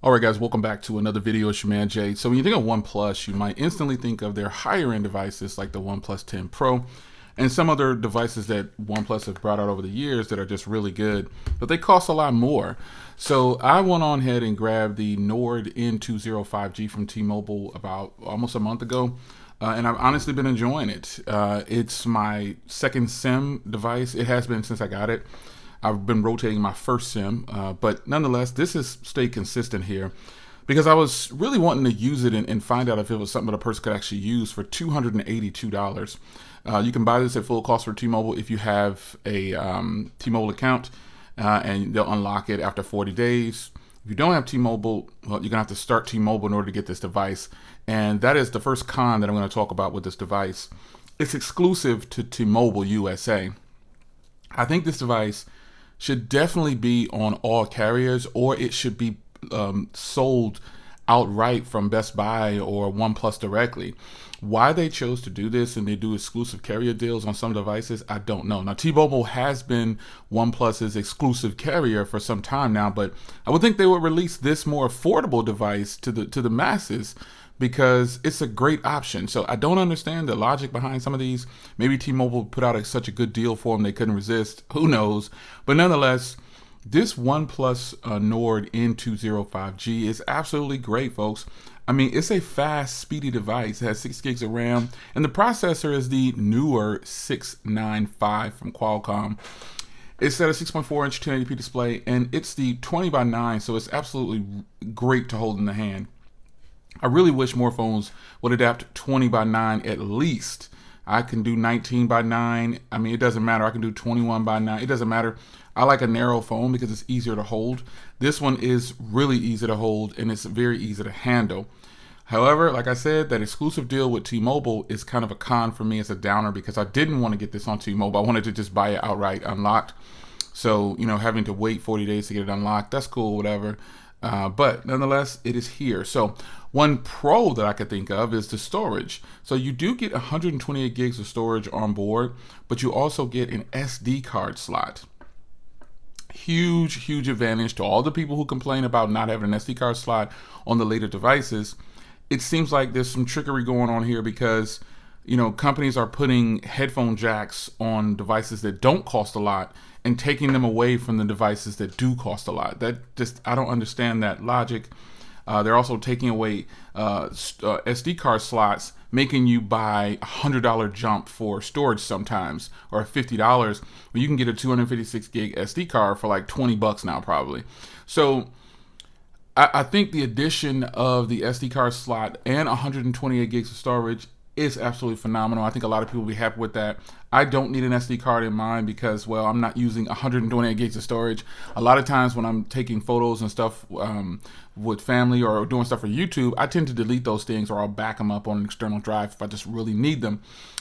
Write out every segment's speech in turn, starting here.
All right, guys, welcome back to another video. It's your man Jay. So when you think of OnePlus, you might instantly think of their higher end devices like the OnePlus 10 Pro and some other devices that OnePlus have brought out over the years that are just really good, but they cost a lot more. So I went on ahead and grabbed the Nord N20 5G from T-Mobile about almost a month ago. And I've honestly been enjoying it. It's my second SIM device. It has been since I got it. I've been rotating my first SIM, but nonetheless, this has stayed consistent here because I was really wanting to use it and find out if it was something that a person could actually use for $282. You can buy this at full cost for T-Mobile if you have a T-Mobile account, and they'll unlock it after 40 days. If you don't have T-Mobile, well, you're gonna have to start T-Mobile in order to get this device. And that is the first con that I'm gonna talk about with this device. It's exclusive to T-Mobile USA. I think this device should definitely be on all carriers, or it should be sold outright from Best Buy or OnePlus directly. Why they chose to do this and they do exclusive carrier deals on some devices, I don't know. Now, T-Mobile has been OnePlus's exclusive carrier for some time now, but I would think they would release this more affordable device to the masses because it's a great option. So I don't understand the logic behind some of these. Maybe T-Mobile put out such a good deal for them they couldn't resist. Who knows? But nonetheless, this OnePlus Nord N20 5G is absolutely great, folks. I mean, it's a fast, speedy device. It has 6 gigs of RAM, and the processor is the newer 695 from Qualcomm. It's at a 6.4-inch 1080p display, and it's the 20:9, so it's absolutely great to hold in the hand. I really wish more phones would adapt 20:9 at least. I can do 19:9. I mean, it doesn't matter. I can do 21:9. It doesn't matter. I like a narrow phone because it's easier to hold. This one is really easy to hold and it's very easy to handle. However, like I said, that exclusive deal with T-Mobile is kind of a con for me as a downer because I didn't want to get this on T-Mobile. I wanted to just buy it outright unlocked. So, having to wait 40 days to get it unlocked, that's cool, whatever. But nonetheless, it is here. So one pro that I could think of is the storage. So you do get 128 gigs of storage on board, but you also get an SD card slot. Huge advantage to all the people who complain about not having an SD card slot on the later devices. It seems like there's some trickery going on here because, companies are putting headphone jacks on devices that don't cost a lot and taking them away from the devices that do cost a lot. I don't understand that logic. They're also taking away SD card slots, making you buy a $100 jump for storage sometimes, or $50 when you can get a 256 gig SD card for like $20 now probably. So I think the addition of the SD card slot and 128 gigs of storage is absolutely phenomenal. I think a lot of people will be happy with that. I don't need an SD card in mine because, well, I'm not using 128 gigs of storage. A lot of times when I'm taking photos and stuff with family or doing stuff for YouTube, I tend to delete those things or I'll back them up on an external drive if I just really need them.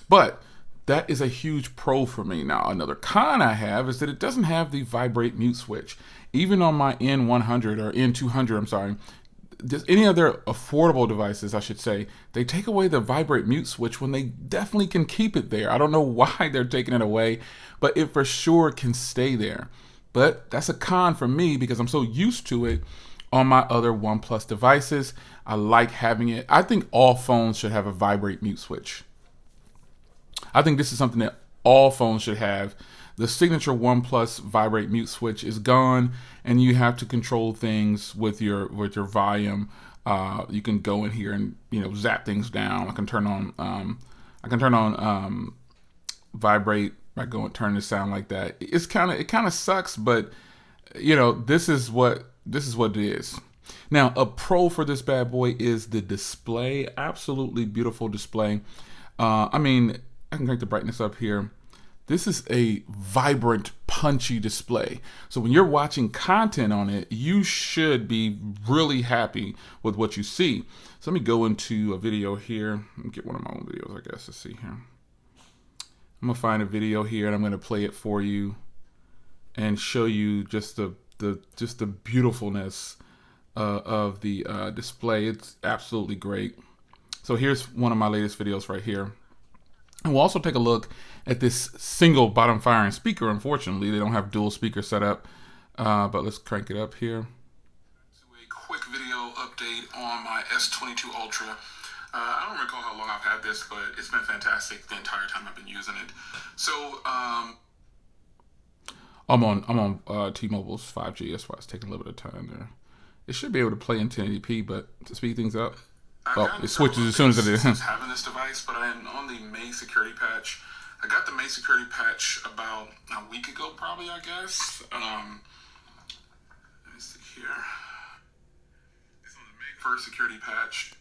But that is a huge pro for me. Now, another con I have is that it doesn't have the vibrate mute switch. Even on my N100 or N200, I'm sorry, any other affordable devices, I should say, they take away the vibrate mute switch when they definitely can keep it there. I don't know why they're taking it away, but it for sure can stay there. But that's a con for me because I'm so used to it on my other OnePlus devices. I like having it. I think all phones should have a vibrate mute switch. I think this is something that all phones should have. The signature OnePlus vibrate mute switch is gone, and you have to control things with your volume. You can go in here and zap things down. I can turn on vibrate by going turn the sound like that. It kind of sucks, but this is what it is. Now, a pro for this bad boy is the display. Absolutely beautiful display. I mean, I can crank the brightness up here. This is a vibrant, punchy display. So when you're watching content on it, you should be really happy with what you see. So let me go into a video here. Let me get one of my own videos, I guess. Let's see here. I'm gonna find a video here and I'm gonna play it for you and show you just the beautifulness of the display. It's absolutely great. So here's one of my latest videos right here. And we'll also take a look at this single bottom firing speaker. Unfortunately, they don't have dual speaker set up, but let's crank it up here. A quick video update on my S22 Ultra. I don't recall how long I've had this, but it's been fantastic the entire time I've been using it. So I'm on T-Mobile's 5G. That's why it's taking a little bit of time there. It should be able to play in 1080p, but to speed things up, it switches as soon as it is. Having this device, but I am on the May security patch. I got the May security patch about a week ago, probably, I guess. Let me see here. It's on the May 1st security patch.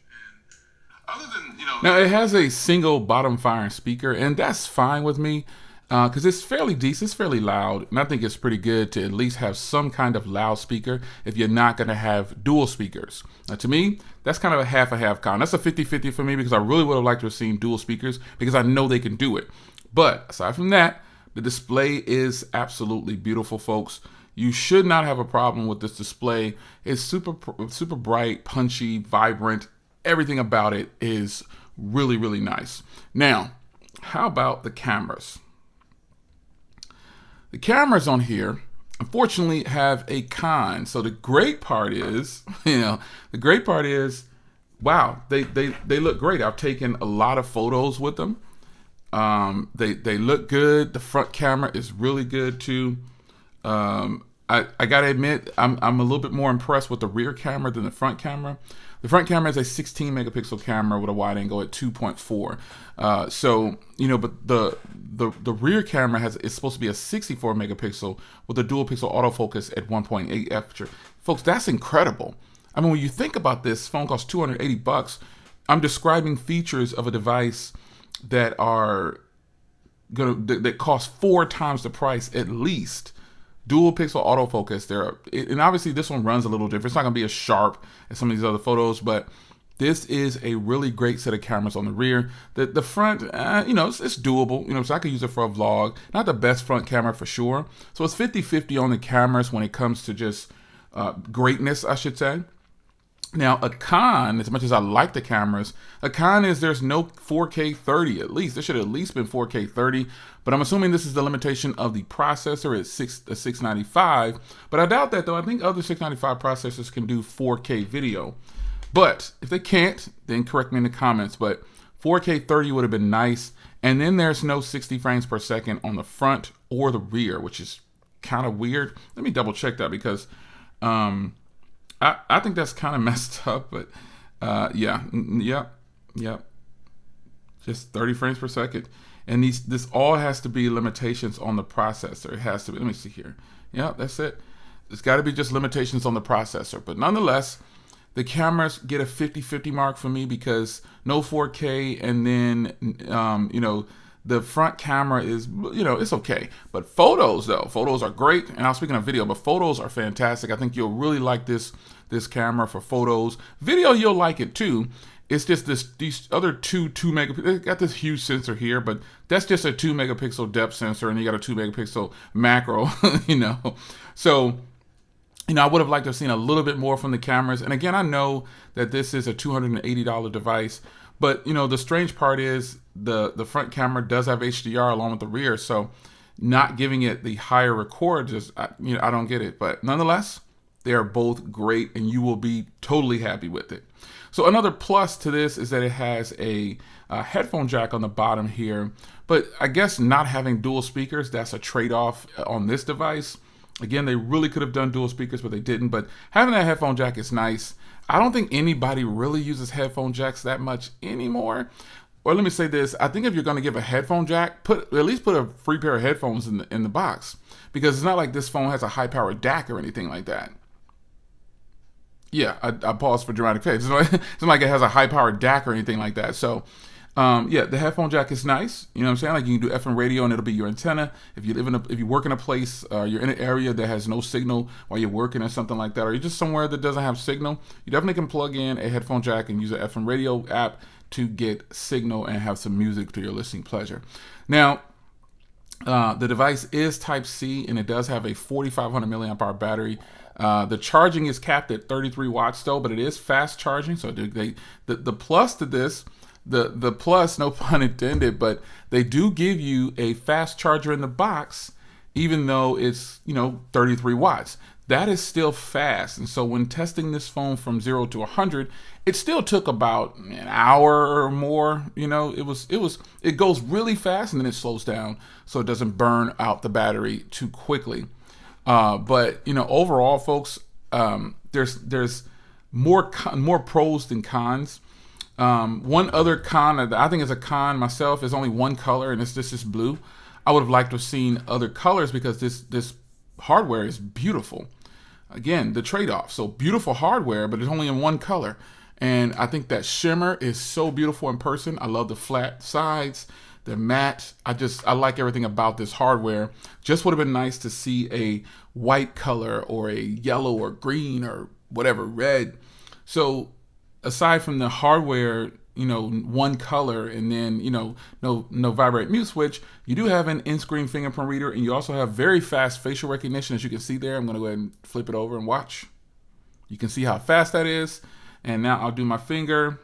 And other than, now it has a single bottom firing speaker, and that's fine with me because it's fairly decent, it's fairly loud, and I think it's pretty good to at least have some kind of loudspeaker if you're not going to have dual speakers. Now, to me, that's kind of a half con. That's a 50-50 for me because I really would have liked to have seen dual speakers because I know they can do it. But aside from that, the display is absolutely beautiful, folks. You should not have a problem with this display. It's super bright, punchy, vibrant. Everything about it is really, really nice. Now, how about the cameras? The cameras on here, unfortunately, have a con. So the great part is, wow, they look great. I've taken a lot of photos with them. They look good. The front camera is really good too. I gotta admit, I'm a little bit more impressed with the rear camera than the front camera. The front camera is a 16 megapixel camera with a wide angle at 2.4. But the rear camera is supposed to be a 64 megapixel with a dual pixel autofocus at 1.8 aperture. Folks, that's incredible. I mean, when you think about this, phone costs $280. I'm describing features of a device that that cost 4 times the price at least. Dual pixel autofocus. And obviously this one runs a little different. It's not going to be as sharp as some of these other photos, but this is a really great set of cameras on the rear. The front, it's doable. So I could use it for a vlog. Not the best front camera for sure. So it's 50-50 on the cameras when it comes to just greatness, I should say. Now, a con, as much as I like the cameras, a con is there's no 4K 30 at least. There should have at least been 4K 30, but I'm assuming this is the limitation of the processor at 695. But I doubt that, though. I think other 695 processors can do 4K video. But if they can't, then correct me in the comments. But 4K 30 would have been nice. And then there's no 60 frames per second on the front or the rear, which is kind of weird. Let me double check that because I think that's kind of messed up, but yep. Just 30 frames per second. And this all has to be limitations on the processor. It has to be, let me see here. Yeah, that's it. It's got to be just limitations on the processor. But nonetheless, the cameras get a 50-50 mark for me because no 4K, and then, the front camera is, it's okay. But photos, though, photos are great. And I was speaking of video, but photos are fantastic. I think you'll really like this camera for photos. Video, you'll like it too. It's just these other two megapixel. They got this huge sensor here, but that's just a 2 megapixel depth sensor, and you got a 2 megapixel macro. So I would have liked to have seen a little bit more from the cameras. And again, I know that this is a $280 device. But, the strange part is the front camera does have HDR along with the rear. So not giving it the higher record, I don't get it. But nonetheless, they are both great and you will be totally happy with it. So another plus to this is that it has a headphone jack on the bottom here. But I guess not having dual speakers, that's a trade-off on this device. Again, they really could have done dual speakers, but they didn't. But having that headphone jack is nice. I don't think anybody really uses headphone jacks that much anymore. Or let me say this, I think if you're going to give a headphone jack, at least put a free pair of headphones in the box. Because it's not like this phone has a high-powered DAC or anything like that. Yeah, I paused for dramatic effect. It's not like it has a high-powered DAC or anything like that. So, the headphone jack is nice. You know what I'm saying? Like you can do FM radio and it'll be your antenna. If you work in a place, you're in an area that has no signal while you're working or something like that, or you're just somewhere that doesn't have signal, you definitely can plug in a headphone jack and use an FM radio app to get signal and have some music to your listening pleasure. Now, the device is Type-C and it does have a 4,500 milliamp hour battery. The charging is capped at 33 watts though, but it is fast charging. So the plus to this, the plus, no pun intended, but they do give you a fast charger in the box, even though it's 33 watts. that is still fast. And so when testing this phone from 0 to 100, it still took about an hour or more. You know, it goes really fast and then it slows down so it doesn't burn out the battery too quickly. But you know, overall, folks, there's more pros than cons. One other con that I think is a con myself is only one color, and it's this blue. I would have liked to have seen other colors because this hardware is beautiful. Again, the trade-off. So beautiful hardware, but it's only in one color. And I think that shimmer is so beautiful in person. I love the flat sides, the matte. I like everything about this hardware. Just would have been nice to see a white color or a yellow or green or whatever, red. So aside from the hardware, you know, one color, and then, you know, no vibrate mute switch, you do have an in-screen fingerprint reader, and you also have very fast facial recognition, as you can see there. I'm going to go ahead and flip it over and watch. You can see how fast that is. And now I'll do my finger.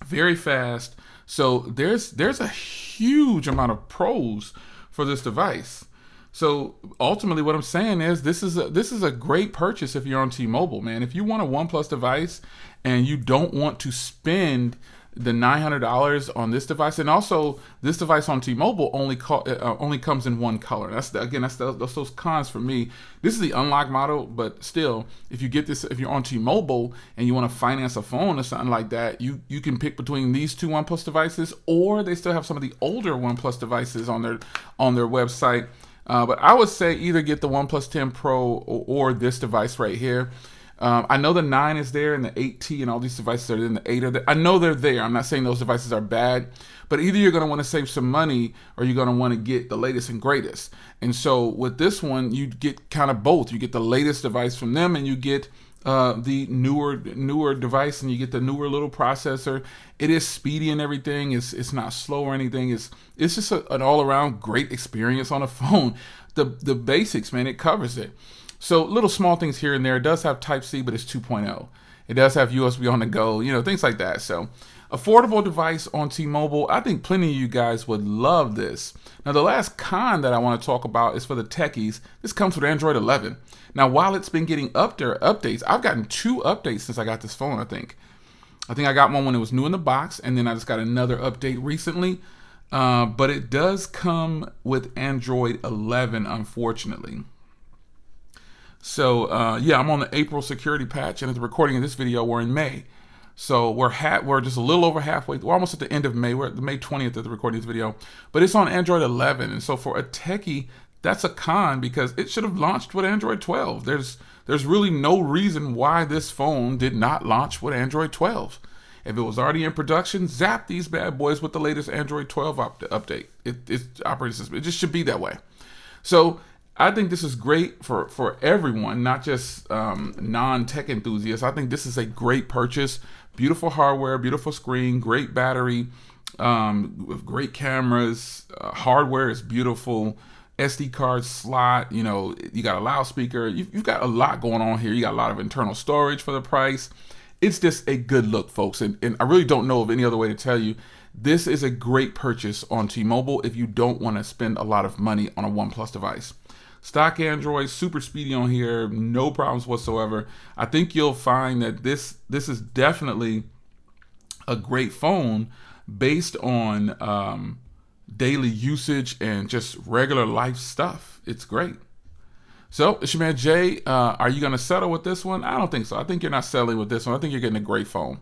Very fast. So there's a huge amount of pros for this device. So ultimately what I'm saying is this is a great purchase if you're on T-Mobile, man. If you want a OnePlus device and you don't want to spend the $900 on this device, and also this device on T-Mobile only comes in one color. That's those cons for me. This is the unlocked model, but still, if you get this, if you're on T-Mobile and you want to finance a phone or something like that, you can pick between these two OnePlus devices, or they still have some of the older OnePlus devices on their website. But I would say either get the OnePlus 10 Pro or this device right here. I know the 9 is there and the 8T and all these devices are in the 8 are there. I know they're there. I'm not saying those devices are bad, but either you're going to want to save some money or you're going to want to get the latest and greatest. And so with this one, you get kind of both. You get the latest device from them and you get the newer device, and you get the newer little processor. It is speedy and everything. It's not slow or anything. It's just an all-around great experience on a phone. The basics, man, it covers it. So little small things here and there. It does have Type-C, but it's 2.0. It does have USB on the go, you know, things like that. So affordable device on T-Mobile. I think plenty of you guys would love this. Now, the last con that I want to talk about is for the techies. This comes with Android 11. Now, while it's been getting updates, I've gotten 2 updates since I got this phone, I think. I got one when it was new in the box, and then I just got another update recently. But it does come with Android 11, unfortunately. So, yeah, I'm on the April security patch, and at the recording of this video, we're in May. So we're just a little over halfway. We're almost at the end of May. We're at the May 20th at the recording of this video. But it's on Android 11, and so for a techie, that's a con because it should have launched with Android 12. There's really no reason why this phone did not launch with Android 12. If it was already in production, zap these bad boys with the latest Android 12 update. It's operating system. It just should be that way. So I think this is great for everyone, not just non-tech enthusiasts. I think this is a great purchase. Beautiful hardware, beautiful screen, great battery, with great cameras. Hardware is beautiful. SD card slot, you know, you got a loudspeaker. You've got a lot going on here. You got a lot of internal storage for the price. It's just a good look, folks. And I really don't know of any other way to tell you. This is a great purchase on T-Mobile if you don't want to spend a lot of money on a OnePlus device. Stock Android, super speedy on here, no problems whatsoever. I think you'll find that this is definitely a great phone based on daily usage and just regular life stuff. It's great. So it's your man Jay. Are you gonna settle with this one? I don't think so. I think you're not settling with this one. I think you're getting a great phone.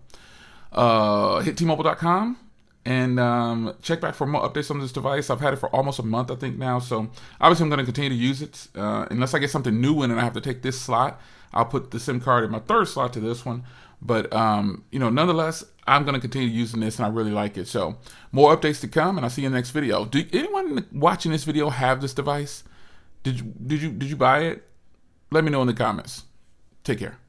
Hit tmobile.com and check back for more updates on this device. I've had it for almost a month, I think now. So obviously I'm going to continue to use it unless I get something new in and I have to take this slot. I'll put the SIM card in my third slot to this one. But you know, nonetheless, I'm going to continue using this and I really like it. So more updates to come, and I'll see you in the next video. Do anyone watching this video have this device? Did you buy it? Let me know in the comments. Take care.